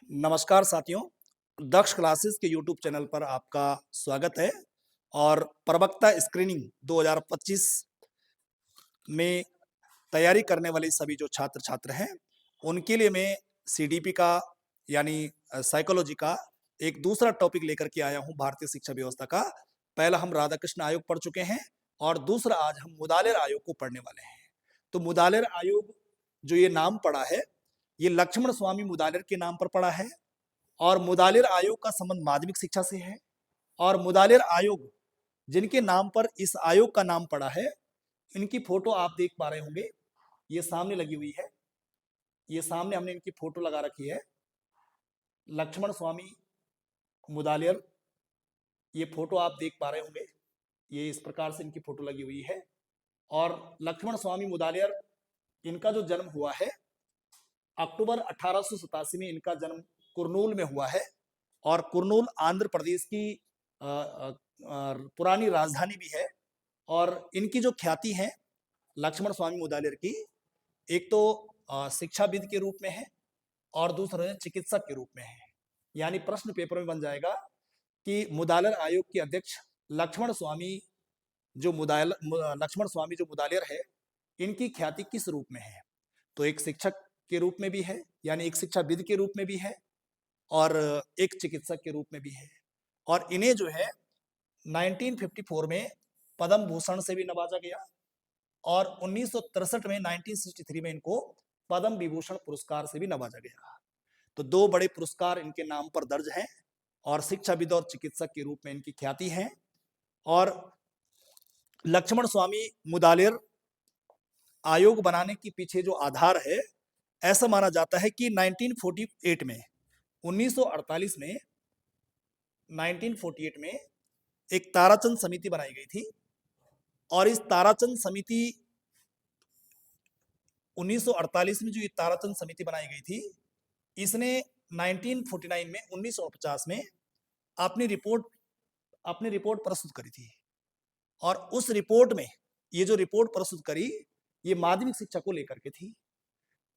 नमस्कार साथियों, दक्ष क्लासेस के यूट्यूब चैनल पर आपका स्वागत है। और प्रवक्ता स्क्रीनिंग 2025 में तैयारी करने वाले सभी जो छात्र छात्र हैं, उनके लिए मैं सीडीपी का यानी साइकोलॉजी का एक दूसरा टॉपिक लेकर के आया हूं, भारतीय शिक्षा व्यवस्था का। पहला हम राधाकृष्ण आयोग पढ़ चुके हैं और दूसरा आज हम मुदालिर आयोग को पढ़ने वाले हैं। तो मुदालिर आयोग जो ये नाम पड़ा है, ये लक्ष्मण स्वामी मुदालिर के नाम पर पड़ा है और मुदालिर आयोग का संबंध माध्यमिक शिक्षा से है। और मुदालिर आयोग जिनके नाम पर इस आयोग का नाम पड़ा है, इनकी फोटो आप देख पा रहे होंगे, ये सामने लगी हुई है। ये सामने हमने इनकी फोटो लगा रखी है, लक्ष्मण स्वामी मुदालिर। ये फोटो आप देख पा रहे होंगे, ये इस प्रकार से इनकी फोटो लगी हुई है। और लक्ष्मण स्वामी मुदालिर, इनका जो जन्म हुआ है अक्टूबर 1887 में, इनका जन्म कुरनूल में हुआ है। और कुरनूल आंध्र प्रदेश की पुरानी राजधानी भी है। और इनकी जो ख्याति है लक्ष्मण स्वामी मुदालिर की, एक तो शिक्षाविद के रूप में है और दूसरा चिकित्सक के रूप में है। यानी प्रश्न पेपर में बन जाएगा कि मुदालिर आयोग के अध्यक्ष लक्ष्मण स्वामी जो मुदालिर है, इनकी ख्याति किस रूप में है? तो एक शिक्षक के रूप में भी है, यानी एक शिक्षाविद के रूप में भी है और एक चिकित्सक के रूप में भी है। और इन्हें जो है 1954 में पद्म भूषण से भी नवाजा गया और 1963 में 1963 में इनको पद्म विभूषण पुरस्कार से भी नवाजा गया। तो दो बड़े पुरस्कार इनके नाम पर दर्ज हैं और शिक्षाविद और चिकित्सक के रूप में इनकी ख्याति है। और लक्ष्मण स्वामी मुदालिर आयोग बनाने के पीछे जो आधार है, ऐसा माना जाता है कि 1948 में 1948 में 1948 में एक ताराचंद समिति बनाई गई थी। और इस ताराचंद समिति 1948 में जो ये ताराचंद समिति बनाई गई थी, इसने 1949 में 1950 में अपनी रिपोर्ट प्रस्तुत करी थी। और उस रिपोर्ट में ये जो रिपोर्ट प्रस्तुत करी, ये माध्यमिक शिक्षा को लेकर के थी।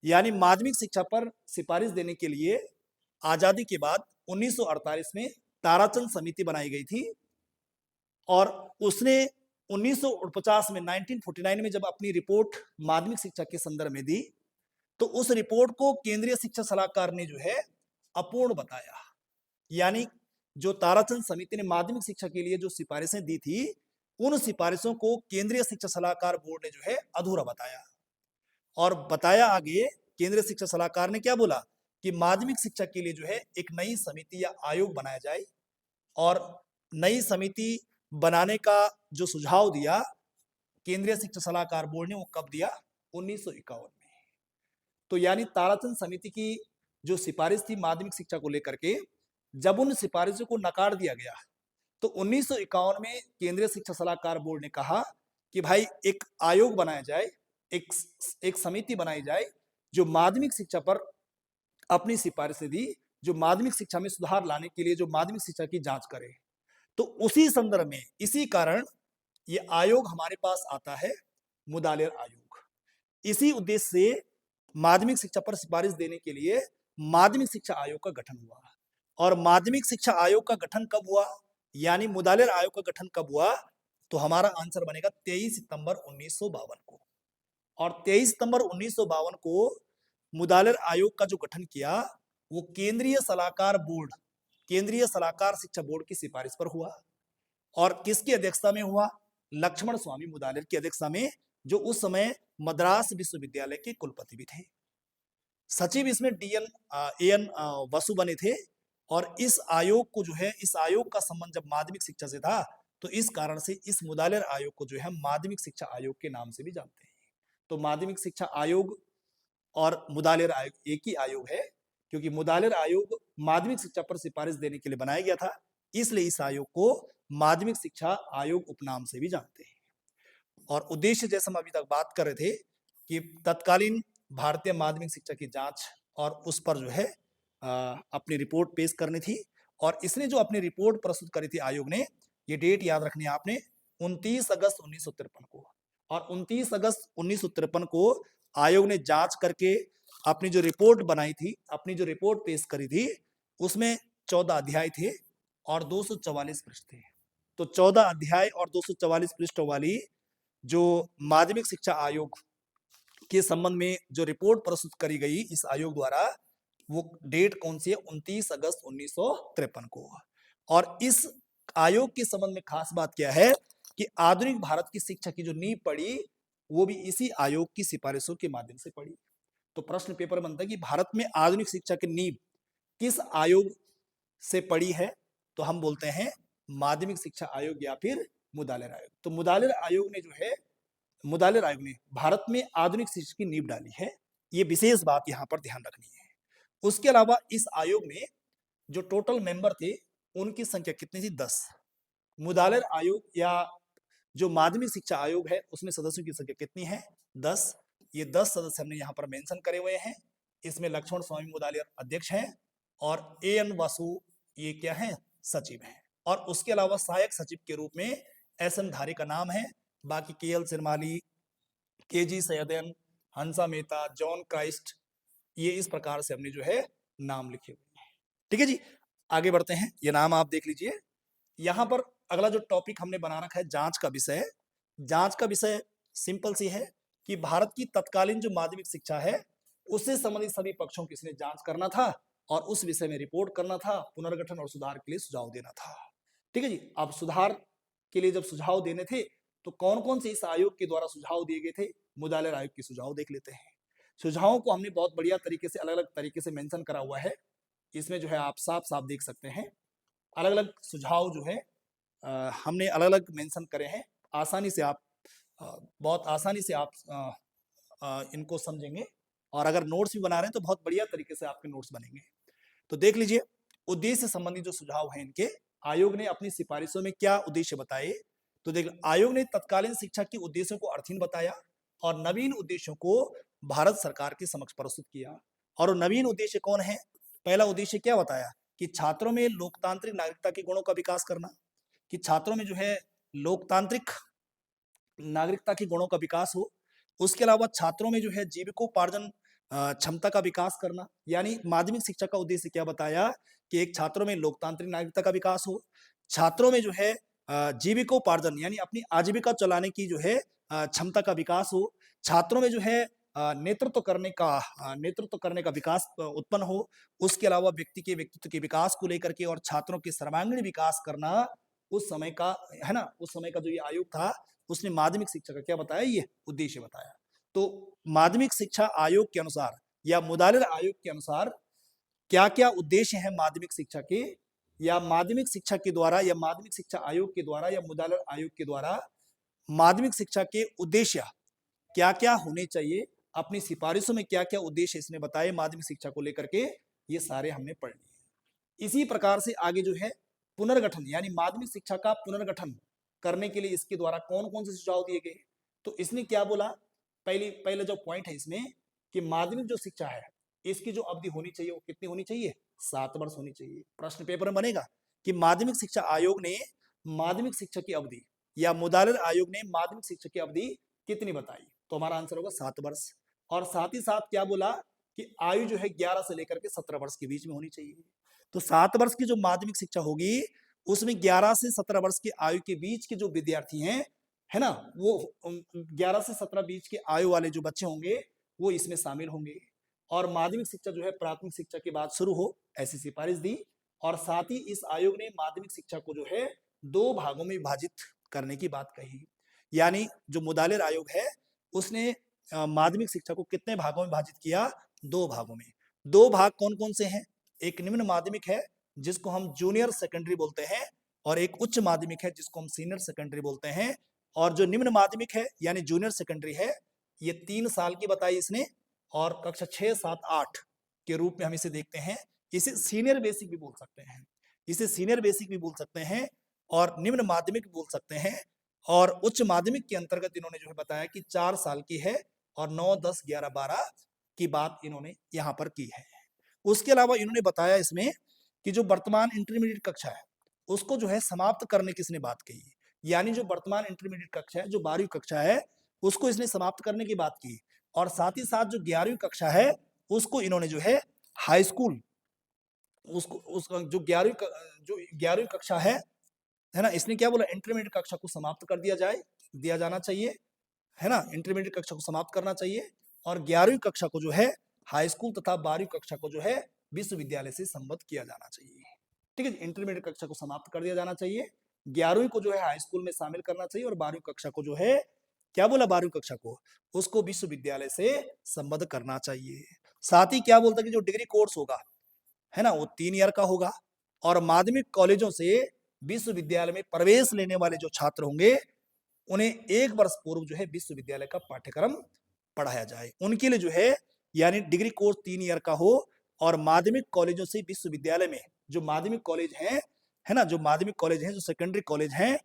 यानी माध्यमिक शिक्षा पर सिफारिश देने के लिए आजादी के बाद 1948 में ताराचंद समिति बनाई गई थी। और उसने 1949 में 1949 में जब अपनी रिपोर्ट माध्यमिक शिक्षा के संदर्भ में दी, तो उस रिपोर्ट को केंद्रीय शिक्षा सलाहकार ने जो है अपूर्ण बताया। यानी जो ताराचंद समिति ने माध्यमिक शिक्षा के लिए जो सिफारिशें दी थी, उन सिफारिशों को केंद्रीय शिक्षा सलाहकार बोर्ड ने जो है अधूरा बताया। और बताया आगे, केंद्रीय शिक्षा सलाहकार ने क्या बोला कि माध्यमिक शिक्षा के लिए जो है एक नई समिति या आयोग बनाया जाए। और नई समिति बनाने का जो सुझाव दिया केंद्रीय शिक्षा सलाहकार बोर्ड ने, वो कब दिया? 1951 में। तो यानी ताराचंद समिति की जो सिफारिश थी माध्यमिक शिक्षा को लेकर के, जब उन सिफारिशों को नकार दिया गया, तो 1951 में केंद्रीय शिक्षा सलाहकार बोर्ड ने कहा कि भाई एक आयोग बनाया जाए, एक समिति बनाई जाए जो माध्यमिक शिक्षा पर अपनी सिफारिशें दी, जो माध्यमिक शिक्षा में सुधार लाने के लिए जो माध्यमिक शिक्षा की जांच करे। तो उसी संदर्भ में, इसी कारण ये आयोग हमारे पास आता है, मुदालिर आयोग। इसी उद्देश्य से माध्यमिक शिक्षा पर सिफारिश देने के लिए माध्यमिक शिक्षा आयोग का गठन हुआ। और माध्यमिक शिक्षा आयोग का गठन कब हुआ, यानी मुदालिर आयोग का गठन कब हुआ? तो हमारा आंसर बनेगा 23 सितंबर 1952 को। और 23 सितंबर 1952 को मुदालिर आयोग का जो गठन किया, वो केंद्रीय सलाहकार शिक्षा बोर्ड की सिफारिश पर हुआ। और किसकी अध्यक्षता में हुआ? लक्ष्मण स्वामी मुदालिर की अध्यक्षता में, जो उस समय मद्रास विश्वविद्यालय के कुलपति भी थे। सचिव इसमें एन वसु बने थे। और इस आयोग को जो है, इस आयोग का संबंध जब माध्यमिक शिक्षा से था, तो इस कारण से इस मुदालिर आयोग को जो है माध्यमिक शिक्षा आयोग के नाम से भी जानते हैं। तो माध्यमिक शिक्षा आयोग और मुदालिर आयोग एक ही आयोग है, क्योंकि मुदालिर आयोग माध्यमिक शिक्षा पर सिफारिश देने के लिए बनाया गया था, इसलिए इस आयोग को माध्यमिक शिक्षा आयोग उपनाम से भी जानते हैं। और उद्देश्य, जैसे हम अभी तक बात कर रहे थे, कि तत्कालीन भारतीय माध्यमिक शिक्षा की जांच और उस पर जो है अपनी रिपोर्ट पेश करनी थी। और इसने जो अपनी रिपोर्ट प्रस्तुत करी थी आयोग ने, ये डेट याद रखनी है आपने, 29 अगस्त 1953 को। और 29 अगस्त 1953 को आयोग ने जांच करके अपनी जो रिपोर्ट बनाई थी, अपनी जो रिपोर्ट पेश करी थी, उसमें 14 अध्याय थे और 244 पृष्ठ थे। तो 14 अध्याय और 244 पृष्ठों वाली जो माध्यमिक शिक्षा आयोग के संबंध में जो रिपोर्ट प्रस्तुत करी गई इस आयोग द्वारा, वो डेट कौन सी है? 29 अगस्त 1953 को। और इस आयोग के संबंध में खास बात क्या है कि आधुनिक भारत की शिक्षा की जो नींव पड़ी, वो भी इसी आयोग की सिफारिशों के माध्यम से पड़ी। तो प्रश्न पेपर बनता है कि भारत में आधुनिक शिक्षा की नींव किस आयोग से पड़ी है? तो हम बोलते हैं माध्यमिक शिक्षा आयोग या फिर मुदालिर आयोग। तो मुदालिर आयोग ने जो है, मुदालिर आयोग ने भारत में आधुनिक शिक्षा की नींव डाली है। ये विशेष बात यहाँ पर ध्यान रखनी है। उसके अलावा इस आयोग में जो टोटल मेंबर थे, उनकी संख्या कितनी थी? 10। मुदालिर आयोग या जो माध्यमिक शिक्षा आयोग है, उसमें सदस्यों की संख्या कितनी है? 10। ये 10 सदस्य हमने यहाँ पर मेंशन करे हुए हैं। इसमें लक्ष्मण स्वामी मुदालिर अध्यक्ष हैं और एन वासु ये क्या है? सचिव हैं। और उसके अलावा सहायक सचिव के रूप में एस.एन. धारे का नाम है। बाकी KL. सिरमाली, KG. सैयदन, Hansa Mehta, John Christ, ये इस प्रकार से हमने जो है नाम लिखे हुए हैं। ठीक है जी, आगे बढ़ते हैं। ये नाम आप देख लीजिए। यहाँ पर अगला जो टॉपिक हमने बना रखा है जांच का विषय। जांच का विषय सिंपल सी है कि भारत की तत्कालीन जो माध्यमिक शिक्षा है, उससे संबंधित सभी पक्षों की इसने जांच करना था और उस विषय में रिपोर्ट करना था, पुनर्गठन और सुधार के लिए सुझाव देना था। ठीक है जी। अब सुधार के लिए जब सुझाव देने थे, तो कौन कौन से इस आयोग के द्वारा सुझाव दिए गए थे? मुदालिर आयोग के सुझाव देख लेते हैं। सुझावों को हमने बहुत बढ़िया तरीके से, अलग अलग तरीके से मेंशन करा हुआ है। इसमें जो है आप साफ साफ देख सकते हैं, अलग अलग सुझाव जो है हमने अलग अलग मेंशन करे हैं। आसानी से आप बहुत आसानी से आप इनको समझेंगे, और अगर नोट्स भी बना रहे हैं तो बहुत बढ़िया तरीके से आपके नोट्स बनेंगे। तो देख लीजिए, उद्देश्य संबंधी जो सुझाव हैं इनके, आयोग ने अपनी सिफारिशों में क्या उद्देश्य बताए। तो देख, आयोग ने तत्कालीन शिक्षा के उद्देश्यों को अर्थहीन बताया और नवीन उद्देश्यों को भारत सरकार के समक्ष प्रस्तुत किया। और वो नवीन उद्देश्य कौन है? पहला उद्देश्य क्या बताया कि छात्रों में लोकतांत्रिक नागरिकता के गुणों का विकास करना, कि छात्रों में जो है लोकतांत्रिक नागरिकता के गुणों का विकास हो। उसके अलावा छात्रों में जो है जीविकोपार्जन क्षमता का विकास करना, यानी माध्यमिक शिक्षा का उद्देश्य क्या बताया कि एक छात्रों में लोकतांत्रिक नागरिकता का विकास हो, छात्रों में जो है जीविकोपार्जन यानी अपनी आजीविका चलाने की जो है क्षमता का विकास हो, छात्रों में जो है नेतृत्व करने का विकास उत्पन्न हो। उसके अलावा व्यक्ति के व्यक्तित्व के विकास को लेकर के और छात्रों के सर्वांगीण विकास करना, उस समय का है ना, उस समय का जो ये आयोग था, उसने माध्यमिक शिक्षा का क्या बताया? ये उद्देश्य बताया। तो माध्यमिक शिक्षा आयोग के अनुसार या मुदालिर आयोग के अनुसार क्या क्या उद्देश्य हैं माध्यमिक शिक्षा के, या माध्यमिक शिक्षा के द्वारा या माध्यमिक शिक्षा आयोग के द्वारा या मुदालिर आयोग के द्वारा माध्यमिक शिक्षा के उद्देश्य क्या क्या होने चाहिए, अपनी सिफारिशों में क्या क्या उद्देश्य इसने बताए माध्यमिक शिक्षा को लेकर के, ये सारे हमने पढ़ लिए। इसी प्रकार से आगे जो है पुनर्गठन यानी माध्यमिक शिक्षा का पुनर्गठन करने के लिए इसके द्वारा कौन कौन से सुझाव दिए गए। तो इसने क्या बोला, पहले जो पॉइंट है इसमें कि माध्यमिक जो शिक्षा है, इसकी जो अवधि होनी चाहिए वो कितनी होनी चाहिए? 7 वर्ष होनी चाहिए। प्रश्न पेपर में बनेगा कि माध्यमिक शिक्षा आयोग ने माध्यमिक शिक्षा की अवधि या मुदालिर आयोग ने माध्यमिक शिक्षा की अवधि कितनी बताई? तो हमारा आंसर होगा 7 वर्ष। और साथ ही साथ क्या बोला कि आयु जो है 11 से लेकर के 17 वर्ष के बीच में होनी चाहिए। तो 7 वर्ष की जो माध्यमिक शिक्षा होगी, उसमें 11 से 17 वर्ष की आयु के बीच के जो विद्यार्थी हैं, है ना, वो 11 से 17 बीच के आयु वाले जो बच्चे होंगे, वो इसमें शामिल होंगे। और माध्यमिक शिक्षा जो है प्राथमिक शिक्षा के बाद शुरू हो, ऐसी सिफारिश दी। और साथ ही इस आयोग ने माध्यमिक शिक्षा को जो है 2 भागों में विभाजित करने की बात कही। यानी जो मुदालिर आयोग है, उसने माध्यमिक शिक्षा को कितने भागों में विभाजित किया? 2 भागों में। 2 भाग कौन कौन से हैं? एक निम्न माध्यमिक है जिसको हम जूनियर सेकेंडरी बोलते हैं, और एक उच्च माध्यमिक है जिसको हम सीनियर सेकेंडरी बोलते हैं। और जो निम्न माध्यमिक है यानी जूनियर सेकेंडरी है, ये 3 साल की बताई इसने, और कक्षा 6, 7, 8 के रूप में हम इसे देखते हैं। इसे सीनियर बेसिक भी बोल सकते हैं, इसे सीनियर बेसिक भी बोल सकते हैं, और निम्न माध्यमिक बोल सकते हैं। और उच्च माध्यमिक के अंतर्गत इन्होंने जो है बताया कि 4 साल की है, और 9, 10, 11, 12 की बात इन्होंने यहाँ पर की है। उसके अलावा इन्होंने बताया इसमें कि जो वर्तमान इंटरमीडिएट कक्षा है, उसको जो है समाप्त करने की इसने बात कही। यानी जो वर्तमान इंटरमीडिएट कक्षा है, जो 12वीं कक्षा है, उसको इसने समाप्त करने की बात की। और साथ ही साथ जो 11वीं कक्षा है, उसको इन्होंने जो है हाई स्कूल, उसको उसका जो 11वीं कक्षा है ना, इसने क्या बोला, इंटरमीडिएट कक्षा को समाप्त कर दिया जाना चाहिए, है ना, इंटरमीडिएट कक्षा को समाप्त करना चाहिए, और 11वीं कक्षा को जो है हाई स्कूल तथा 12वीं कक्षा को जो है विश्वविद्यालय से संबद्ध किया जाना चाहिए। ठीक है, इंटरमीडिएट कक्षा को समाप्त कर दिया जाना चाहिए, 11वीं को जो है हाई स्कूल में शामिल करना चाहिए, और 12वीं कक्षा को जो है, क्या बोला, 12वीं कक्षा को उसको विश्वविद्यालय से संबद्ध करना चाहिए। साथ ही क्या बोलता है कि जो डिग्री कोर्स होगा, है ना, वो 3 ईयर का होगा, और माध्यमिक कॉलेजों से विश्वविद्यालय में प्रवेश लेने वाले जो छात्र होंगे, उन्हें 1 वर्ष पूर्व जो है विश्वविद्यालय का पाठ्यक्रम पढ़ाया जाए। उनके लिए जो है, यानी डिग्री कोर्स 3 ईयर का हो, और माध्यमिक कॉलेजों से विश्वविद्यालय में जो माध्यमिक कॉलेज हैं, है ना, जो माध्यमिक कॉलेज हैं, जो सेकेंडरी कॉलेज हैं,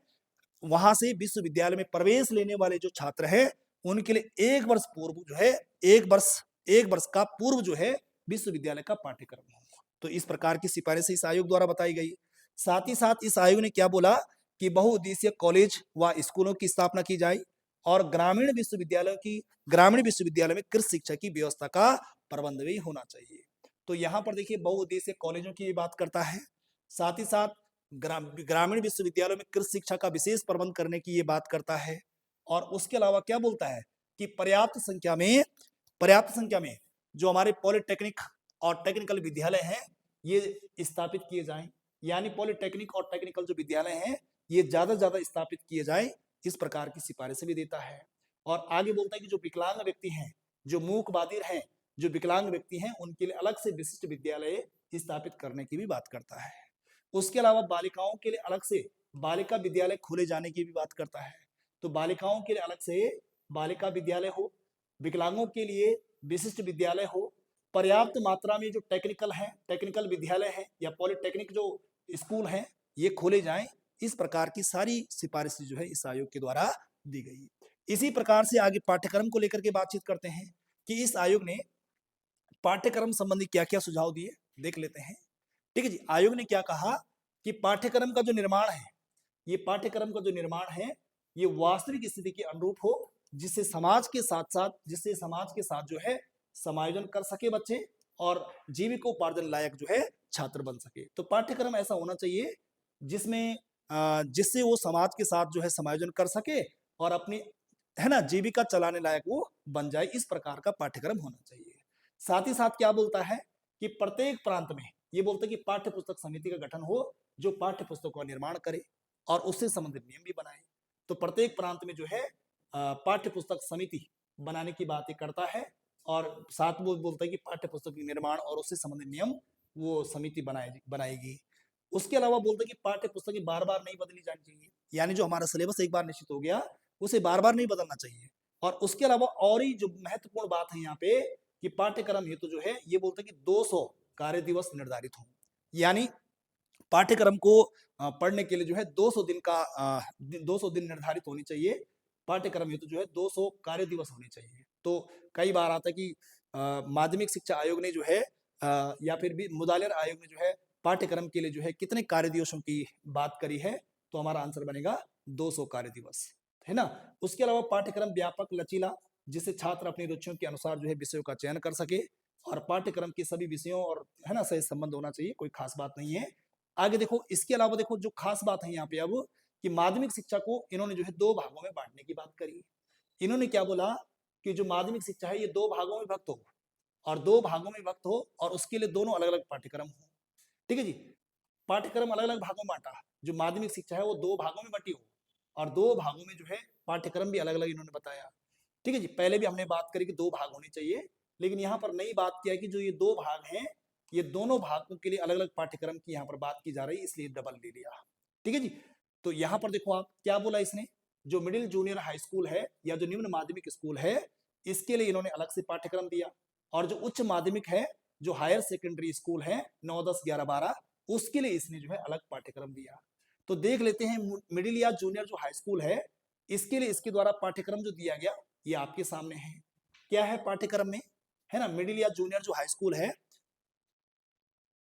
वहां से विश्वविद्यालय में प्रवेश लेने वाले जो छात्र हैं, उनके लिए 1 वर्ष पूर्व जो है, 1 वर्ष का पूर्व जो है विश्वविद्यालय का पाठ्यक्रम हो। तो इस प्रकार की सिफारिश इस आयोग द्वारा बताई गई। साथ ही साथ इस आयोग ने क्या बोला कि बहुउद्देशीय कॉलेज व स्कूलों की स्थापना की जाए, और ग्रामीण विश्वविद्यालय में कृषि शिक्षा की व्यवस्था का प्रबंध भी होना चाहिए। तो यहाँ पर देखिए बहुउद्देशीय कॉलेजों की बात करता है, साथ ही साथ ग्रामीण विश्वविद्यालयों में कृषि शिक्षा का विशेष प्रबंध करने की ये बात करता है, और उसके अलावा क्या बोलता है कि पर्याप्त संख्या में जो हमारे पॉलिटेक्निक और टेक्निकल विद्यालय हैं, ये स्थापित किए जाएं, यानी पॉलिटेक्निक और टेक्निकल जो विद्यालय हैं, ये ज्यादा से ज्यादा स्थापित किए जाएं, इस प्रकार की सिफारिशें भी देता है। और आगे बोलता है कि जो विकलांग व्यक्ति हैं, जो मूक बधिर हैं, जो विकलांग व्यक्ति हैं, उनके लिए अलग से विशिष्ट विद्यालय स्थापित करने की भी बात करता है। उसके अलावा बालिकाओं के लिए अलग से बालिका विद्यालय खोले जाने की भी बात करता है। तो बालिकाओं के लिए अलग से बालिका विद्यालय हो, विकलांगों के लिए विशिष्ट विद्यालय हो, पर्याप्त मात्रा में जो टेक्निकल विद्यालय हैं या पॉलिटेक्निक जो स्कूल हैं, ये खोले जाएं। इस प्रकार की सारी सिफारिशें जो है इस आयोग के द्वारा दी गई। इसी प्रकार से आगे पाठ्यक्रम को लेकर के बातचीत करते हैं कि इस आयोग ने पाठ्यक्रम संबंधी क्या क्या सुझाव दिए, देख लेते हैं। ठीक है जी, आयोग ने क्या कहा कि पाठ्यक्रम का जो निर्माण है, ये पाठ्यक्रम का जो निर्माण है, ये वास्तविक स्थिति के अनुरूप हो, जिससे समाज के साथ जो है समायोजन कर सके बच्चे, और जीविकोपार्जन लायक जो है छात्र बन सके। तो पाठ्यक्रम ऐसा होना चाहिए जिसमें जिससे वो समाज के साथ जो है समायोजन कर सके, और अपनी, है ना, जीविका चलाने लायक वो बन जाए, इस प्रकार का पाठ्यक्रम होना चाहिए। साथ ही साथ क्या बोलता है कि प्रत्येक प्रांत में, ये बोलता है कि पाठ्य पुस्तक समिति का गठन हो, जो पाठ्य पुस्तकों का निर्माण करे और उससे संबंधित नियम भी बनाए। तो प्रत्येक प्रांत में जो है पाठ्य पुस्तक समिति बनाने की बात करता है, और साथ वो बोलता है कि पाठ्य पुस्तक के निर्माण और उससे संबंधित नियम वो समिति बनाएगी। उसके अलावा बोलता है कि पाठ्य पुस्तकें बार बार नहीं बदली जानी चाहिए, यानी जो हमारा सिलेबस एक बार निश्चित हो गया, उसे बार बार नहीं बदलना चाहिए। और उसके अलावा और ही जो महत्वपूर्ण बात है यहाँ पे कि पाठ्यक्रम हेतु जो है, ये बोलता है कि 200 कार्य दिवस निर्धारित हों, यानी पाठ्यक्रम को पढ़ने के लिए जो है 200 दिन निर्धारित होनी चाहिए। पाठ्यक्रम हेतु जो है 200 कार्य दिवस होने चाहिए। तो कई बार आता है कि माध्यमिक शिक्षा आयोग ने जो है या फिर भी मुदालिर आयोग ने जो है पाठ्यक्रम के लिए जो है कितने कार्य दिवसों की बात करी है, तो हमारा आंसर बनेगा 200 कार्य दिवस, है ना। उसके अलावा पाठ्यक्रम व्यापक लचीला, जिससे छात्र अपनी रुचियों के अनुसार जो है विषयों का चयन कर सके, और पाठ्यक्रम के सभी विषयों और, है ना, सही संबंध होना चाहिए, कोई खास बात नहीं है। आगे देखो, इसके अलावा देखो जो खास बात है यहाँ पे अब, कि माध्यमिक शिक्षा को इन्होंने जो है 2 भागों में बांटने की बात करी। इन्होंने क्या बोला कि जो माध्यमिक शिक्षा है, ये 2 भागों में विभक्त हो, और 2 भागों में विभक्त हो, और उसके लिए दोनों अलग अलग पाठ्यक्रम हो। ठीक है जी, पाठ्यक्रम अलग अलग भागों में बांटा, जो माध्यमिक शिक्षा है वो 2 भागों में बटी हो, और 2 भागों में जो है पाठ्यक्रम भी अलग अलग इन्होंने बताया। ठीक है जी, पहले भी हमने बात करी कि 2 भाग होने चाहिए, लेकिन यहाँ पर नई बात क्या है कि जो ये 2 भाग हैं, ये दोनों भागों के लिए अलग अलग पाठ्यक्रम की यहाँ पर बात की जा रही है, इसलिए डबल ले लिया। ठीक है जी, तो यहाँ पर देखो आप क्या बोला इसने, जो मिडिल जूनियर हाई स्कूल है या जो निम्न माध्यमिक स्कूल है, इसके लिए इन्होंने अलग से पाठ्यक्रम दिया, और जो उच्च माध्यमिक है, जो हायर सेकेंडरी स्कूल है 9, 10, 11, 12, उसके लिए इसने जो है अलग पाठ्यक्रम दिया। तो देख लेते हैं मिडिल या जूनियर जो हाई स्कूल है, इसके लिए इसके द्वारा पाठ्यक्रम जो दिया गया, ये आपके सामने है। क्या है पाठ्यक्रम में, है ना, मिडिल या जूनियर जो हाई स्कूल है,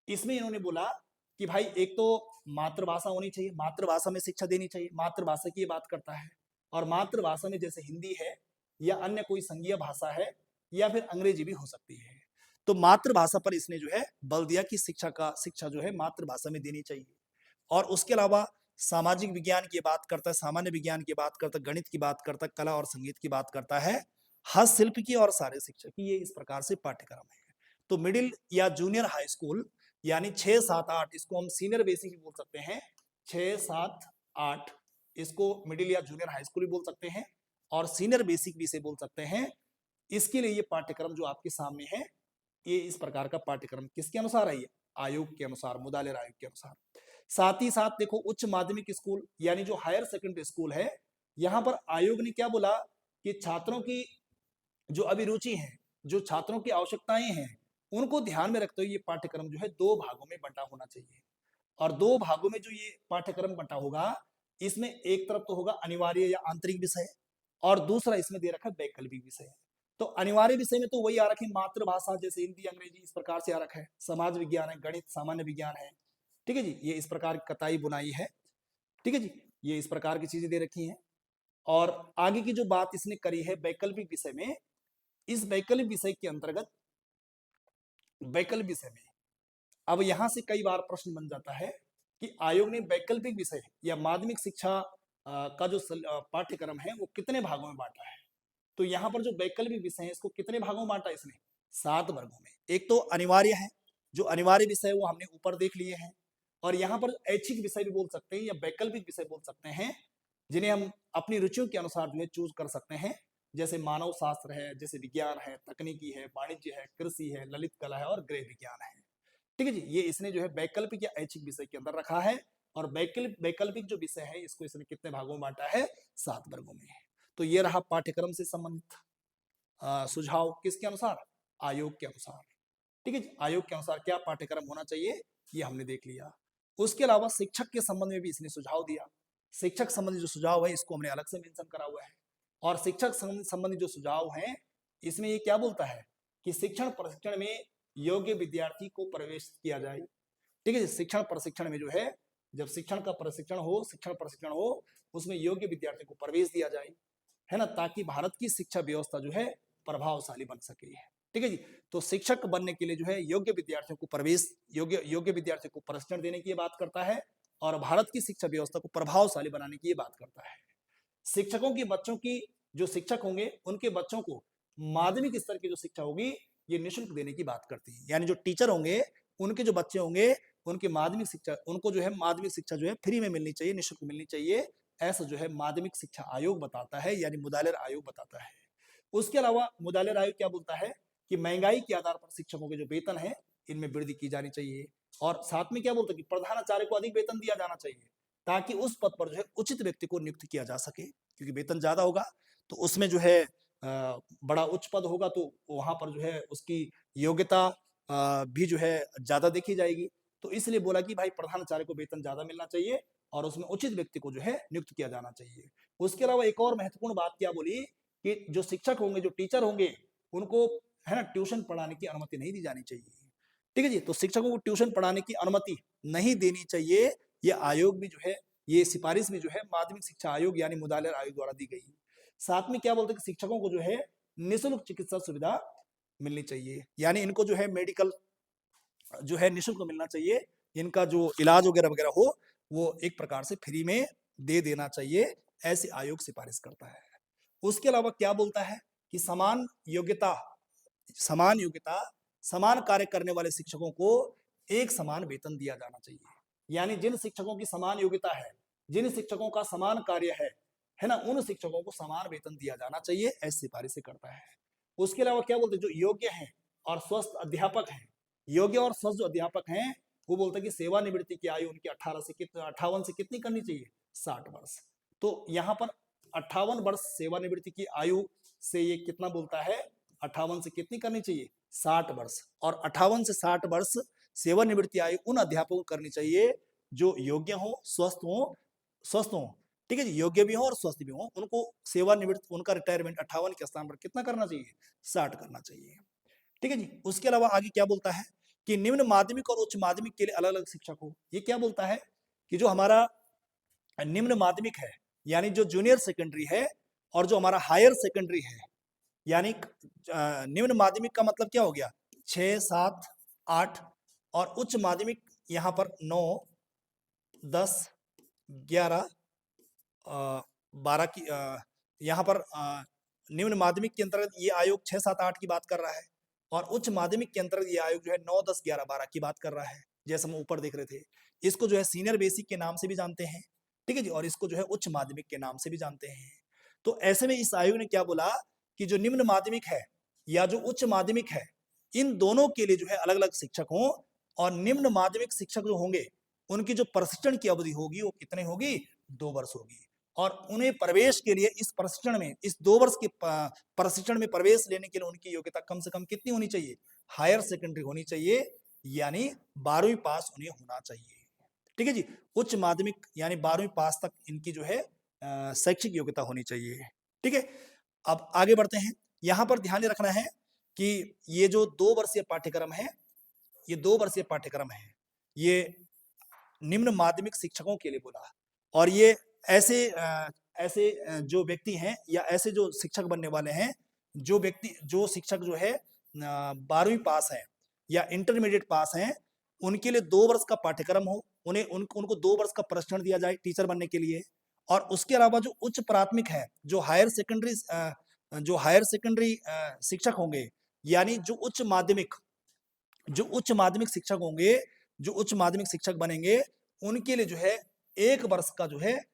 इसमें इन्होंने बोला कि भाई एक तो मातृभाषा होनी चाहिए, मातृभाषा में शिक्षा देनी चाहिए, मातृभाषा की ये बात करता है। और मातृभाषा में जैसे हिंदी है, या अन्य कोई संघीय भाषा है, या फिर अंग्रेजी भी हो सकती है। तो मातृभाषा पर इसने जो है बल दिया कि शिक्षा जो है मातृभाषा में देनी चाहिए। और उसके अलावा सामाजिक विज्ञान की बात करता है, सामान्य विज्ञान की बात करता है, गणित की बात करता है, कला और संगीत की बात करता है, हस्तशिल्प की और शारीरिक शिक्षा की। ये इस प्रकार से पाठ्यक्रम है। तो मिडिल या जूनियर हाई स्कूल यानी 6, 7, 8, इसको हम सीनियर बेसिक भी बोल सकते हैं। 6, 7, 8 इसको मिडिल या जूनियर हाई स्कूल भी बोल सकते हैं और सीनियर बेसिक भी इसे बोल सकते हैं। इसके लिए ये पाठ्यक्रम जो आपके सामने है, ये इस प्रकार का पाठ्यक्रम किसके अनुसार है? ये आयोग के अनुसार, मुदालिर आयोग के अनुसार। साथ ही साथ देखो उच्च माध्यमिक स्कूल यानी जो हायर सेकेंडरी स्कूल है, यहाँ पर आयोग ने क्या बोला कि छात्रों की जो अभिरुचि है, जो छात्रों की आवश्यकताएं हैं, उनको ध्यान में रखते हुए ये पाठ्यक्रम जो है 2 भागों में बंटा होना चाहिए। और 2 भागों में जो ये पाठ्यक्रम बंटा होगा, इसमें एक तरफ तो होगा अनिवार्य या आंतरिक विषय और दूसरा इसमें दे रखा है वैकल्पिक विषय। तो अनिवार्य विषय में तो वही आ रखे हैं, मातृभाषा जैसे हिंदी, अंग्रेजी इस प्रकार से आ रखा है, समाज विज्ञान है, गणित, सामान्य विज्ञान है। ठीक है जी, ये इस प्रकार की कताई बुनाई है। ठीक है जी, ये इस प्रकार की चीजें दे रखी हैं। और आगे की जो बात इसने करी है वैकल्पिक विषय में, इस वैकल्पिक विषय के अंतर्गत वैकल्पिक विषय में अब यहां से कई बार प्रश्न बन जाता है कि आयोग ने वैकल्पिक विषय या माध्यमिक शिक्षा का जो पाठ्यक्रम है वो कितने भागों में बांटा है। तो यहाँ पर जो वैकल्पिक विषय है इसको कितने भागों में बांटा इसने? 7 वर्गों में। एक तो अनिवार्य है, जो अनिवार्य विषय वो हमने ऊपर देख लिए हैं। और यहाँ पर ऐच्छिक विषय भी बोल सकते हैं या वैकल्पिक विषय बोल सकते हैं, जिन्हें हम अपनी रुचियों के अनुसार जो है चूज कर सकते हैं। जैसे मानव शास्त्र है, जैसे विज्ञान है, तकनीकी है, वाणिज्य है, कृषि है, ललित कला है और गृह विज्ञान है। ठीक है जी, ये इसने जो है वैकल्पिक या ऐच्छिक विषय के अंदर रखा है। और वैकल्पिक जो विषय है इसको इसने कितने भागों में बांटा है? 7 वर्गों में। तो ये रहा पाठ्यक्रम से संबंधित सुझाव किसके अनुसार? आयोग के अनुसार। ठीक है जी, आयोग के अनुसार क्या पाठ्यक्रम होना चाहिए ये हमने देख लिया। उसके अलावा शिक्षक के संबंध में भी इसने सुझाव दिया। शिक्षक संबंधी जो सुझाव है इसको हमने अलग से मेंशन करा हुआ है। और शिक्षक संबंधी जो सुझाव है इसमें ये क्या बोलता है कि शिक्षण प्रशिक्षण में योग्य विद्यार्थी को प्रवेश किया जाए। ठीक है, शिक्षण प्रशिक्षण में जो है, जब शिक्षण प्रशिक्षण हो उसमें योग्य विद्यार्थी को प्रवेश दिया जाए, है ना, ताकि भारत की शिक्षा व्यवस्था जो है प्रभावशाली बन सके। ठीक है जी, तो शिक्षक बनने के लिए जो है योग्य विद्यार्थियों को प्रवेश, योग्य विद्यार्थियों को प्रशिक्षण देने की बात करता है और भारत की शिक्षा व्यवस्था को प्रभावशाली बनाने की बात करता है। शिक्षकों के बच्चों की, जो शिक्षक होंगे उनके बच्चों को माध्यमिक स्तर की जो शिक्षा होगी ये निःशुल्क देने की बात करती है। यानी जो टीचर होंगे उनके जो बच्चे होंगे उनके माध्यमिक शिक्षा, उनको जो है माध्यमिक शिक्षा जो है फ्री में मिलनी चाहिए, निःशुल्क मिलनी चाहिए, ऐसा जो है माध्यमिक शिक्षा आयोग बताता है, यानी मुदालिर आयोग बताता है। उसके अलावा मुदालिर आयोग क्या बोलता है कि महंगाई के आधार पर शिक्षकों के जो वेतन है इनमें वृद्धि की जानी चाहिए। और साथ में क्या बोलता है कि प्रधानाचार्य को अधिक वेतन दिया जाना चाहिए ताकि उस पद पर जो है उचित व्यक्ति को नियुक्त किया जा सके, क्योंकि वेतन ज्यादा होगा तो उसमें जो है बड़ा उच्च पद होगा तो वहां पर जो है उसकी योग्यता भी जो है ज्यादा देखी जाएगी। तो इसलिए बोला कि भाई प्रधानाचार्य को वेतन ज्यादा मिलना चाहिए और उसमें उचित व्यक्ति को जो है नियुक्त किया जाना चाहिए। उसके अलावा एक और महत्वपूर्ण बात क्या बोली कि जो शिक्षक होंगे, जो टीचर होंगे, उनको है ना ट्यूशन पढ़ाने की अनुमति नहीं दी जानी चाहिए। ठीक है जी, तो शिक्षकों को ट्यूशन पढ़ाने की अनुमति नहीं देनी चाहिए। ये आयोग भी जो है, ये सिफारिश भी जो है माध्यमिक शिक्षा आयोग यानी मुदालिर आयोग द्वारा दी गई। साथ में क्या बोलते हैं कि शिक्षकों को जो है निःशुल्क चिकित्सा सुविधा मिलनी चाहिए, यानी इनको जो है मेडिकल जो है निःशुल्क मिलना चाहिए, इनका जो इलाज वगैरह वगैरह हो वो एक प्रकार से फ्री में दे देना चाहिए, ऐसे आयोग सिफारिश करता है। उसके अलावा क्या बोलता है कि समान योग्यता समान कार्य करने वाले शिक्षकों को एक समान वेतन दिया जाना चाहिए। यानी जिन शिक्षकों की समान योग्यता है, जिन शिक्षकों का समान कार्य है ना, उन शिक्षकों को समान वेतन दिया जाना चाहिए, ऐसी सिफारिश करता है। उसके अलावा क्या बोलते हैं, जो योग्य हैं और स्वस्थ अध्यापक हैं, योग्य और स्वस्थ जो अध्यापक हैं वो बोलते हैं कि सेवानिवृत्ति की आयु उनकी 58 से कितनी करनी चाहिए? 60 वर्ष। तो यहाँ पर 58 वर्ष सेवानिवृत्ति की आयु से ये कितना बोलता है? 58 से कितनी करनी चाहिए? 60 वर्ष। और 58 से 60 वर्ष सेवानिवृत्ति आयु उन अध्यापकों को करनी चाहिए जो योग्य हो, स्वस्थ हो। ठीक है जी, योग्य भी हो और स्वस्थ भी हो, उनको सेवानिवृत्त, उनका रिटायरमेंट 58 के स्थान पर कितना करना चाहिए? 60 करना चाहिए। ठीक है जी, उसके अलावा आगे क्या बोलता है कि निम्न माध्यमिक और उच्च माध्यमिक के लिए अलग अलग शिक्षक हो। ये क्या बोलता है कि जो हमारा निम्न माध्यमिक है यानी जो जूनियर सेकेंडरी है और जो हमारा हायर सेकेंडरी है, यानी निम्न माध्यमिक का मतलब क्या हो गया? 6, 7, 8 और उच्च माध्यमिक यहाँ पर 9, 10, 11, 12 की यहाँ पर निम्न माध्यमिक के अंतर्गत ये आयोग 6, 7, 8 की बात कर रहा है और उच्च माध्यमिक के अंतर्गत ये आयोग जो है 9, 10, 11, 12 की बात कर रहा है, जैसे हम ऊपर देख रहे थे। इसको जो है सीनियर बेसिक के नाम से भी जानते हैं, ठीक है जी, और इसको जो है उच्च माध्यमिक के नाम से भी जानते हैं। तो ऐसे में इस आयोग ने क्या बोला कि जो निम्न माध्यमिक है या जो उच्च माध्यमिक है, इन दोनों के लिए जो है अलग अलग शिक्षक हों और निम्न माध्यमिक शिक्षक जो होंगे उनकी जो प्रशिक्षण की अवधि होगी वो कितने होगी, 2 वर्ष होगी। और उन्हें प्रवेश के लिए इस प्रशिक्षण में, इस 2 वर्ष के प्रशिक्षण में प्रवेश लेने के लिए उनकी योग्यता कम से कम कितनी होनी चाहिए, हायर सेकेंडरी होनी चाहिए, यानी 12वीं पास उन्हें होना चाहिए, ठीक है जी। उच्च माध्यमिक यानी 12वीं पास तक इनकी जो है शैक्षिक योग्यता होनी चाहिए, ठीक है। अब आगे बढ़ते हैं। यहाँ पर ध्यान रखना है कि ये जो 2 वर्षीय पाठ्यक्रम है, ये 2 वर्षीय पाठ्यक्रम है, ये निम्न माध्यमिक शिक्षकों के लिए बोला। और ये ऐसे जो व्यक्ति हैं या ऐसे जो शिक्षक बनने वाले हैं, जो शिक्षक जो है 12वीं पास है या इंटरमीडिएट पास हैं, उनके लिए 2 वर्ष का पाठ्यक्रम हो, उनको 2 वर्ष का प्रशिक्षण दिया जाए टीचर बनने के लिए। और उसके अलावा जो उच्च प्राथमिक है, जो हायर सेकेंडरी शिक्षक होंगे, यानी जो उच्च माध्यमिक शिक्षक होंगे, जो उच्च माध्यमिक शिक्षक बनेंगे, उनके लिए जो है 1 वर्ष का जो है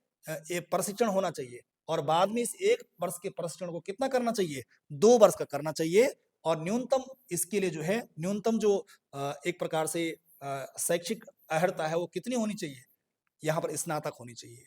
प्रशिक्षण होना चाहिए और बाद में इस 1 वर्ष के प्रशिक्षण को कितना करना चाहिए, 2 वर्ष का करना चाहिए। और न्यूनतम इसके लिए जो है न्यूनतम जो एक प्रकार से शैक्षिक अर्हता है वो कितनी होनी चाहिए, यहाँ पर स्नातक होनी चाहिए।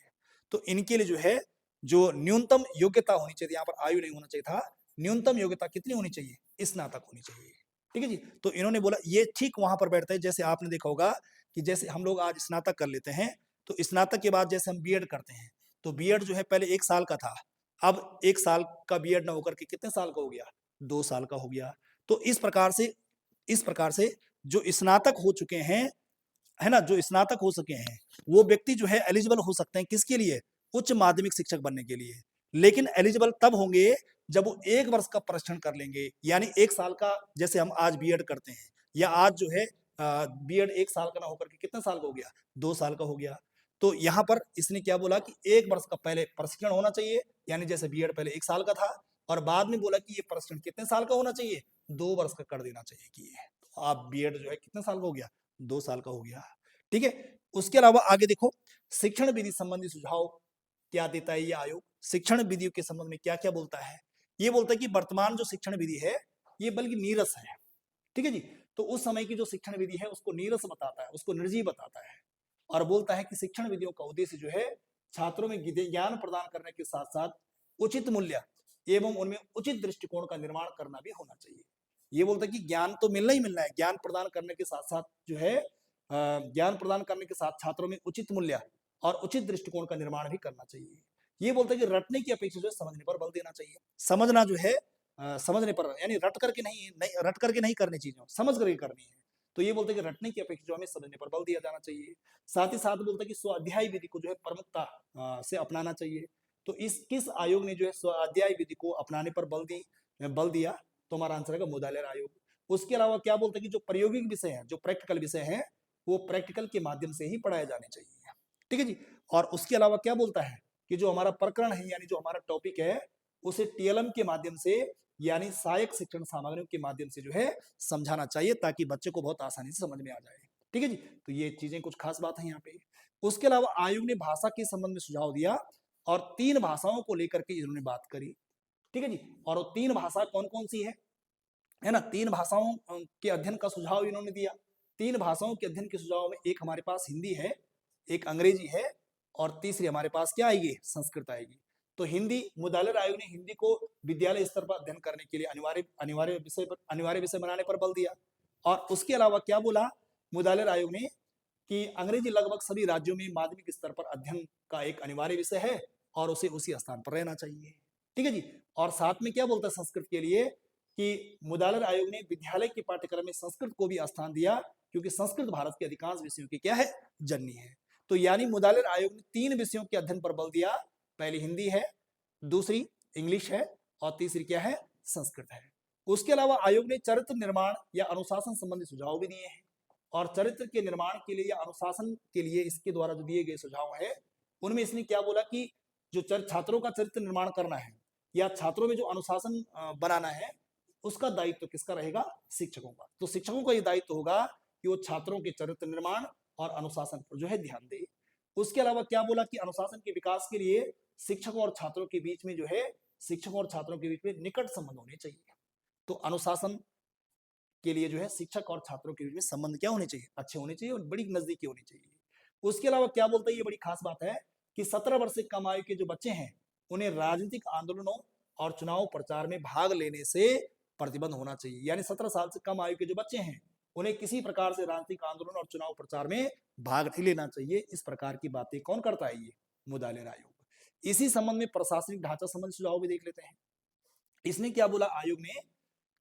तो इनके लिए जो है जो न्यूनतम योग्यता होनी चाहिए, यहाँ पर आयु नहीं होना चाहिए था, न्यूनतम योग्यता कितनी होनी चाहिए, स्नातक होनी चाहिए, ठीक है जी। तो इन्होंने बोला ये ठीक वहां पर बैठता है, जैसे आपने देखा होगा कि जैसे हम लोग आज स्नातक कर लेते हैं, तो स्नातक के बाद जैसे हम बीएड करते हैं, तो बीएड जो है पहले 1 साल का था, अब 1 साल का बीएड ना होकर के कितने साल का हो गया, 2 साल का हो गया। तो इस प्रकार से जो स्नातक हो चुके हैं, है ना, जो स्नातक हो सके हैं, वो व्यक्ति जो है एलिजिबल हो सकते हैं किसके लिए, उच्च माध्यमिक शिक्षक बनने के लिए। लेकिन एलिजिबल तब होंगे जब वो 1 वर्ष का प्रशिक्षण कर लेंगे, यानी 1 साल का, जैसे हम आज बीएड करते हैं, या आज जो है बीएड 1 साल का ना होकर के कितने साल का हो गया, 2 साल का हो गया। तो यहाँ पर इसने क्या बोला कि 1 वर्ष का पहले प्रशिक्षण होना चाहिए, यानी जैसे बीएड पहले 1 साल का था, और बाद में बोला कि ये प्रशिक्षण कितने साल का होना चाहिए, 2 वर्ष का कर देना चाहिए कि ये तो आप बीएड जो है कितने साल का हो गया, 2 साल का हो गया, ठीक है। उसके अलावा आगे देखो, शिक्षण विधि संबंधी सुझाव क्या देता है ये आयोग, शिक्षण विधियों के संबंध में क्या क्या बोलता है। ये बोलता है कि वर्तमान जो शिक्षण विधि है ये बल्कि नीरस है, ठीक है जी। तो उस समय की जो शिक्षण विधि है उसको नीरस बताता है, उसको निर्जीव बताता है, और बोलता है कि शिक्षण विधियों का उद्देश्य जो है छात्रों में ज्ञान प्रदान करने के साथ साथ उचित मूल्य एवं उनमें उचित दृष्टिकोण का निर्माण करना भी होना चाहिए। ये बोलता है कि ज्ञान तो मिलना ही मिलना है, ज्ञान प्रदान करने के साथ साथ जो है ज्ञान प्रदान करने के साथ छात्रों में उचित मूल्य और उचित दृष्टिकोण का निर्माण भी करना चाहिए। ये बोलता है कि रटने की अपेक्षा जो है समझने पर बल देना चाहिए। समझना जो है समझने पर, यानी रट करके नहीं करनी चीजें, समझ करके करनी है। तो ये बोलते हैं कि रटने की अपेक्षा जो हमें समझने पर बल दिया जाना चाहिए। साथ ही साथ बोलता है कि स्वाध्याय विधि को जो है प्रमुखता से अपनाना चाहिए। तो इस किस आयोग ने जो है स्वाध्याय विधि को अपनाने पर बल दिया, तो हमारा आंसर है मुदालिर आयोग। उसके अलावा क्या बोलते हैं कि जो प्रायोगिक विषय हैं, जो प्रैक्टिकल विषय हैं, वो प्रैक्टिकल के माध्यम से ही पढ़ाए जाने चाहिए, ठीक है जी। और उसके अलावा क्या बोलता है कि जो हमारा प्रकरण है, यानी जो हमारा टॉपिक है, उसे टीएलएम के माध्यम से, यानी सहायक शिक्षण सामग्रियों के माध्यम से जो है समझाना चाहिए, ताकि बच्चे को बहुत आसानी से समझ में आ जाए, ठीक है जी। तो ये चीजें कुछ खास बात है यहाँ पे। उसके अलावा आयोग ने भाषा के संबंध में सुझाव दिया और 3 भाषाओं को लेकर के इन्होंने बात करी, ठीक है जी। और वो 3 भाषा कौन कौन सी है ना, 3 भाषाओं के अध्ययन का सुझाव इन्होंने दिया। 3 भाषाओं के अध्ययन के सुझाव में एक हमारे पास हिंदी है, एक अंग्रेजी है, और तीसरी हमारे पास क्या आएगी, संस्कृत आएगी। तो हिंदी, मुदालिर आयोग ने हिंदी को विद्यालय स्तर पर अध्ययन करने के लिए अनिवार्य विषय बनाने पर बल दिया। और उसके अलावा क्या बोला मुदालिर आयोग ने कि अंग्रेजी लगभग सभी राज्यों में माध्यमिक स्तर पर अध्ययन का एक अनिवार्य विषय है और उसे उसी स्थान पर रहना चाहिए, ठीक है जी। और साथ में क्या बोलता है संस्कृत के लिए कि मुदालिर आयोग ने विद्यालय के पाठ्यक्रम में संस्कृत को भी स्थान दिया, क्योंकि संस्कृत भारत के अधिकांश विषयों की क्या है, जननी है। तो यानी मुदालिर आयोग ने 3 विषयों के अध्ययन पर बल दिया। पहली हिंदी है, दूसरी इंग्लिश है, और तीसरी क्या है, संस्कृत है। उसके अलावा आयोग ने चरित्र निर्माण या अनुशासन संबंधी सुझाव भी दिए हैं, और चरित्र के निर्माण के लिए या अनुशासन के लिए इसके द्वारा जो दिए गए सुझाव है उनमें इसने क्या बोला कि जो छात्रों का चरित्र निर्माण करना है या छात्रों में जो अनुशासन बनाना है उसका दायित्व किसका रहेगा? शिक्षकों का। तो शिक्षकों का ये दायित्व होगा कि वो छात्रों के चरित्र निर्माण और अनुशासन पर जो है ध्यान दे। उसके अलावा क्या बोला कि अनुशासन के विकास के लिए शिक्षकों और छात्रों के बीच में जो है शिक्षकों और छात्रों के बीच में निकट संबंध होने चाहिए। तो अनुशासन के लिए जो है शिक्षक और छात्रों के बीच में संबंध क्या होने चाहिए? अच्छे होने चाहिए और बड़ी नजदीकी होनी चाहिए। उसके अलावा क्या बोलता है, ये बड़ी खास बात है कि 17 वर्ष से कम आयु के जो बच्चे हैं उन्हें राजनीतिक आंदोलनों और चुनाव प्रचार में भाग लेने से प्रतिबंध होना चाहिए। यानी 17 साल से कम आयु के जो बच्चे हैं उन्हें किसी प्रकार से राजनीतिक आंदोलन और चुनाव प्रचार में भाग नहीं लेना चाहिए। इस प्रकार की बातें कौन करता है? ये मुदालिर आयोग। इसी संबंध में प्रशासनिक ढांचा संबंधी सुझाव भी देख लेते हैं। इसने क्या बोला?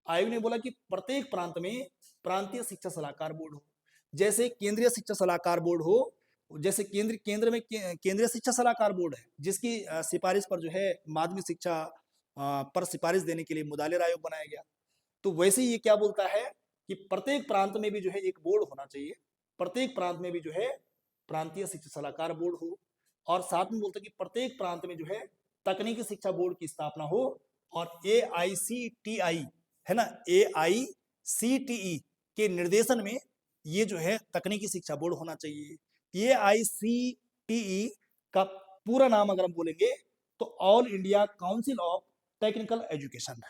आयोग ने बोला कि प्रत्येक प्रांत में प्रांतीय शिक्षा सलाहकार बोर्ड हो, जैसे केंद्रीय शिक्षा सलाहकार बोर्ड हो, जैसे केंद्र में केंद्रीय शिक्षा सलाहकार बोर्ड है जिसकी सिफारिश पर जो है माध्यमिक शिक्षा पर सिफारिश देने के लिए मुदालिर आयोग बनाया गया। तो वैसे ही ये क्या बोलता है कि प्रत्येक प्रांत में भी जो है एक बोर्ड होना चाहिए, प्रत्येक प्रांत में भी जो है प्रांतीय शिक्षा सलाहकार बोर्ड हो, और साथ में बोलता है कि प्रत्येक प्रांत में जो है तकनीकी शिक्षा बोर्ड की स्थापना हो, और AICTI है ना, AICTE के निर्देशन में ये जो है तकनीकी शिक्षा बोर्ड होना चाहिए। AICTE का पूरा नाम अगर हम बोलेंगे तो all India council of technical education,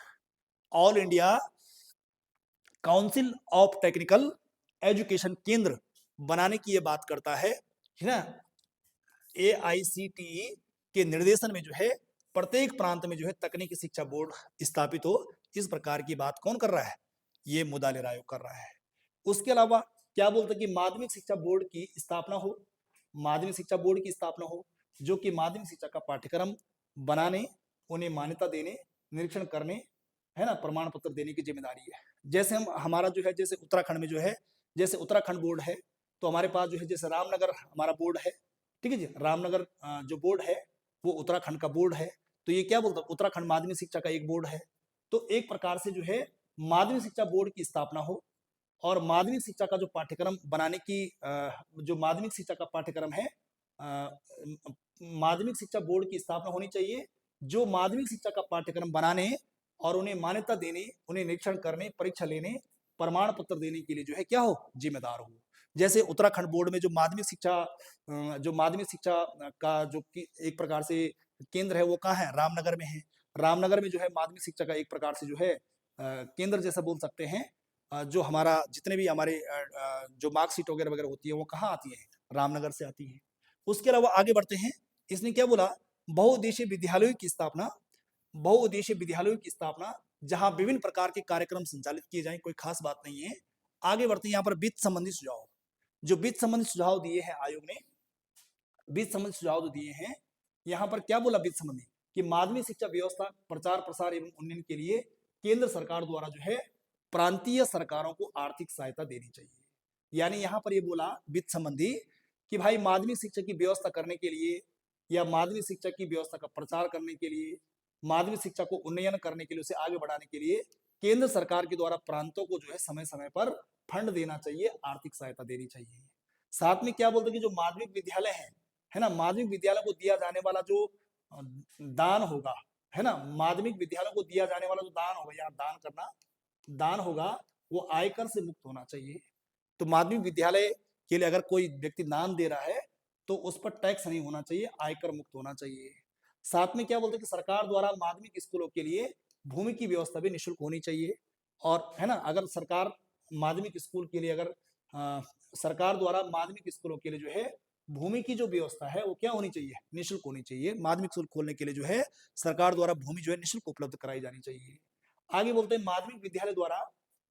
all India council of technical education केंद्र बनाने की ये बात करता है ना। AICTE के निर्देशन में जो है प्रत्येक प्रांत में जो है तकनीकी शिक्षा बोर्ड स्थापित हो। इस प्रकार की बात कौन कर रहा है? ये मुदालिर आयोग कर रहा है। उसके अलावा क्या बोलते हैं कि माध्यमिक शिक्षा बोर्ड की स्थापना हो, माध्यमिक शिक्षा बोर्ड की स्थापना हो जो कि माध्यमिक शिक्षा का पाठ्यक्रम बनाने, उन्हें मान्यता देने, निरीक्षण करने, है ना, प्रमाण पत्र देने की जिम्मेदारी है। जैसे हमारा जो है जैसे उत्तराखंड में जो है जैसे उत्तराखंड बोर्ड है, तो हमारे पास जो है जैसे रामनगर हमारा बोर्ड है, ठीक है जी, रामनगर जो बोर्ड है वो उत्तराखंड का बोर्ड है। तो ये क्या बोलता है? उत्तराखंड माध्यमिक शिक्षा का एक बोर्ड है। तो एक प्रकार से जो है माध्यमिक शिक्षा बोर्ड की स्थापना हो, और माध्यमिक शिक्षा का जो पाठ्यक्रम बनाने की जो माध्यमिक शिक्षा का पाठ्यक्रम है, माध्यमिक शिक्षा बोर्ड की स्थापना होनी चाहिए जो माध्यमिक शिक्षा का पाठ्यक्रम बनाने और उन्हें मान्यता देने, उन्हें निरीक्षण करने, परीक्षा लेने, प्रमाण पत्र देने के लिए जो है क्या हो? जिम्मेदार हो। जैसे उत्तराखंड बोर्ड में जो माध्यमिक शिक्षा का जो कि एक प्रकार से केंद्र है वो कहाँ है? रामनगर में है। रामनगर में जो है माध्यमिक शिक्षा का एक प्रकार से जो है केंद्र जैसा बोल सकते हैं। जो हमारा जितने भी हमारे जो मार्कशीट वगैरह वगैरह होती है वो कहाँ आती है? रामनगर से आती है। उसके अलावा आगे बढ़ते हैं। इसने क्या बोला? बहुउद्देशीय विद्यालयों की स्थापना, बहुउद्देशीय विद्यालयों की स्थापना जहां विभिन्न प्रकार के कार्यक्रम संचालित किए जाएं, कोई खास बात नहीं है। आगे बढ़ते हैं। यहाँ पर वित्त संबंधी सुझाव, जो वित्त संबंधी सुझाव दिए हैं आयोग ने, वित्त संबंधी सुझाव जो दिए हैं यहाँ पर क्या बोला वित्त संबंधी? कि माध्यमिक शिक्षा व्यवस्था प्रचार प्रसार एवं उन्नयन के लिए केंद्र सरकार द्वारा जो है प्रांतीय सरकारों को आर्थिक सहायता देनी चाहिए। यानी यहाँ पर ये बोला वित्त संबंधी कि भाई माध्यमिक शिक्षा की व्यवस्था करने के लिए या माध्यमिक शिक्षा की व्यवस्था का प्रचार करने के लिए, माध्यमिक शिक्षा को उन्नयन करने के लिए, उसे आगे बढ़ाने के लिए केंद्र सरकार के द्वारा प्रांतों को जो है समय समय पर फंड देना चाहिए, आर्थिक सहायता देनी चाहिए। साथ में क्या बोलते हैं कि जो माध्यमिक विद्यालय है ना, माध्यमिक विद्यालय को दिया जाने वाला जो दान होगा, है ना, माध्यमिक विद्यालय को दिया जाने वाला जो दान होगा या दान करना दान होगा वो आयकर से मुक्त होना चाहिए। तो माध्यमिक विद्यालय के लिए अगर कोई व्यक्ति दान दे रहा है तो उस पर टैक्स नहीं होना चाहिए, आयकर मुक्त होना चाहिए। साथ में क्या बोलते हैं कि सरकार द्वारा माध्यमिक स्कूलों के लिए भूमि की व्यवस्था भी निःशुल्क होनी चाहिए। और है ना, अगर सरकार माध्यमिक स्कूल के लिए अगर सरकार द्वारा माध्यमिक स्कूलों के लिए जो है भूमि की जो व्यवस्था है वो क्या होनी चाहिए? निःशुल्क होनी चाहिए। माध्यमिक स्कूल खोलने के लिए जो है सरकार द्वारा भूमि जो है निःशुल्क उपलब्ध कराई जानी चाहिए। आगे बोलते हैं माध्यमिक विद्यालय द्वारा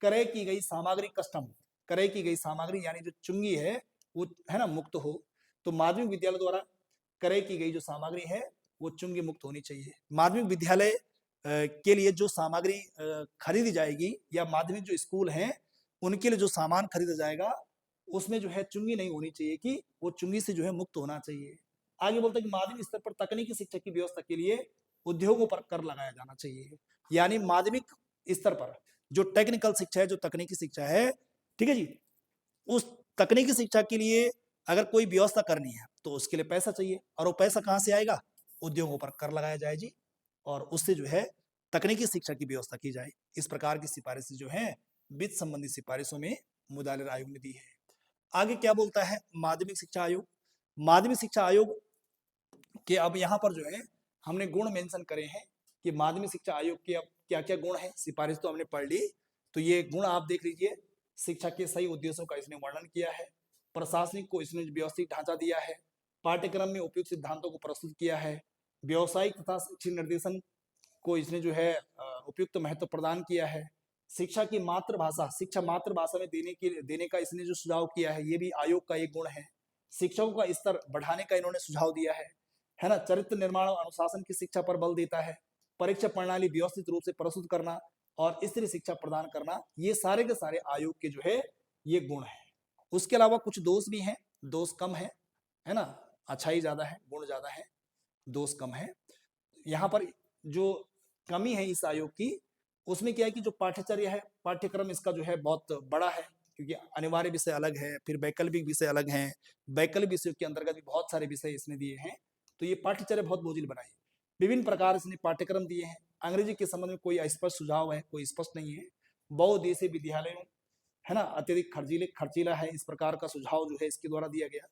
क्रय की गई सामग्री कस्टम, क्रय की गई सामग्री यानी जो चुंगी है वो है ना मुक्त हो। तो माध्यमिक विद्यालय द्वारा क्रय की गई जो सामग्री है वो चुंगी मुक्त होनी चाहिए। माध्यमिक विद्यालय के लिए जो सामग्री खरीदी जाएगी या माध्यमिक जो स्कूल हैं उनके लिए जो सामान खरीदा जाएगा उसमें जो है चुंगी नहीं होनी चाहिए, कि वो चुंगी से जो है मुक्त होना चाहिए। आगे बोलते हैं कि माध्यमिक स्तर पर तकनीकी शिक्षा की व्यवस्था के लिए उद्योगों पर कर लगाया जाना चाहिए। यानी माध्यमिक स्तर पर जो टेक्निकल शिक्षा है, जो तकनीकी शिक्षा है, ठीक है जी, उस तकनीकी शिक्षा के लिए अगर कोई व्यवस्था करनी है तो उसके लिए पैसा चाहिए, और वो पैसा कहाँ से आएगा? उद्योगों पर कर लगाया जाए जी, और उससे जो है तकनीकी शिक्षा की व्यवस्था की जाए। इस प्रकार की सिफारिशें जो हैं वित्त संबंधी सिफारिशों में मुद्रालय आयोग ने दी है। आगे क्या बोलता है माध्यमिक शिक्षा आयोग? माध्यमिक शिक्षा आयोग के अब यहाँ पर जो है हमने गुण मेंशन करे हैं कि माध्यमिक शिक्षा आयोग के अब क्या क्या गुण है। सिफारिश तो हमने पढ़ ली, तो ये गुण आप देख लीजिए। शिक्षा के सही उद्देश्यों का इसने वर्णन किया है, प्रशासनिक को इसने व्यवस्थित ढांचा दिया है, पाठ्यक्रम में उपयुक्त सिद्धांतों को प्रस्तुत किया है, व्यवसायिक तथा शैक्षिक निर्देशन को इसने जो है उपयुक्त महत्व प्रदान किया है, शिक्षा की मातृभाषा, शिक्षा मातृभाषा में देने का इसने जो सुझाव किया है, ये भी आयोग का एक गुण है। शिक्षकों का स्तर बढ़ाने का इन्होंने सुझाव दिया है ना। चरित्र निर्माण और अनुशासन की शिक्षा पर बल देता है, परीक्षा प्रणाली व्यवस्थित रूप से प्रस्तुत करना और स्त्री शिक्षा प्रदान करना, ये सारे के सारे आयोग के जो है ये गुण है। उसके अलावा कुछ दोष भी हैं, दोष कम है ना, अच्छाई ज्यादा है, गुण ज्यादा है, दोष कम है। यहाँ पर जो कमी है इस आयोग की, उसमें क्या है कि जो पाठ्यचर्या है, पाठ्यक्रम इसका जो है बहुत बड़ा है, क्योंकि अनिवार्य विषय अलग है, फिर वैकल्पिक विषय अलग हैं, वैकल्पिक विषयों के अंतर्गत भी बहुत सारे विषय इसने दिए हैं, तो ये पाठ्यचर्या बहुत बोझिल बनाई। विभिन्न प्रकार इसने पाठ्यक्रम दिए हैं। अंग्रेजी के संबंध में कोई स्पष्ट सुझाव है, कोई स्पष्ट नहीं है। बहुउद्देशीय विद्यालयों, है ना, अत्यधिक खर्चीला है, इस प्रकार का सुझाव जो है इसके द्वारा दिया गया।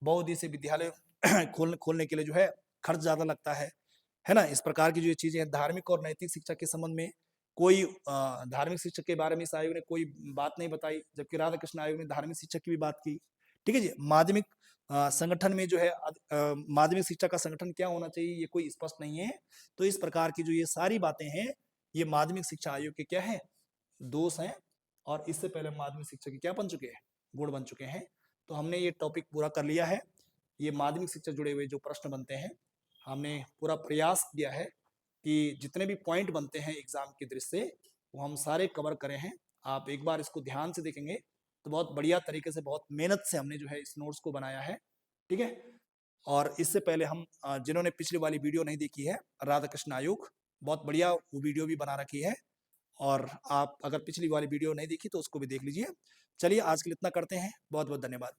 बहुउद्देशीय विद्यालय खोलने के लिए जो है खर्च ज्यादा लगता है ना। इस प्रकार की जो चीजें हैं। धार्मिक और नैतिक शिक्षा के संबंध में कोई धार्मिक शिक्षक के बारे में इस आयोग ने कोई बात नहीं बताई, जबकि राधा कृष्ण आयोग ने धार्मिक शिक्षक की भी बात की। ठीक है जी। माध्यमिक संगठन में जो है माध्यमिक शिक्षा का संगठन क्या होना चाहिए, ये कोई स्पष्ट नहीं है। तो इस प्रकार की जो ये सारी बातें हैं, ये माध्यमिक शिक्षा आयोग के क्या है, दोष हैं, और इससे पहले माध्यमिक शिक्षा के क्या बन चुके हैं, गुण बन चुके हैं। तो हमने ये टॉपिक पूरा कर लिया है। ये माध्यमिक शिक्षा जुड़े हुए जो प्रश्न बनते हैं, हमने पूरा प्रयास किया है कि जितने भी पॉइंट बनते हैं एग्जाम की दृष्टि से, वो हम सारे कवर करें हैं। आप एक बार इसको ध्यान से देखेंगे तो बहुत बढ़िया तरीके से, बहुत मेहनत से हमने जो है इस नोट्स को बनाया है। ठीक है। और इससे पहले हम जिन्होंने पिछली वाली वीडियो नहीं देखी है, राधा कृष्ण आयोग, बहुत बढ़िया वो वीडियो भी बना रखी है, और आप अगर पिछली वाली वीडियो नहीं देखी तो उसको भी देख लीजिए। चलिए आज के लिए इतना करते हैं। बहुत बहुत धन्यवाद।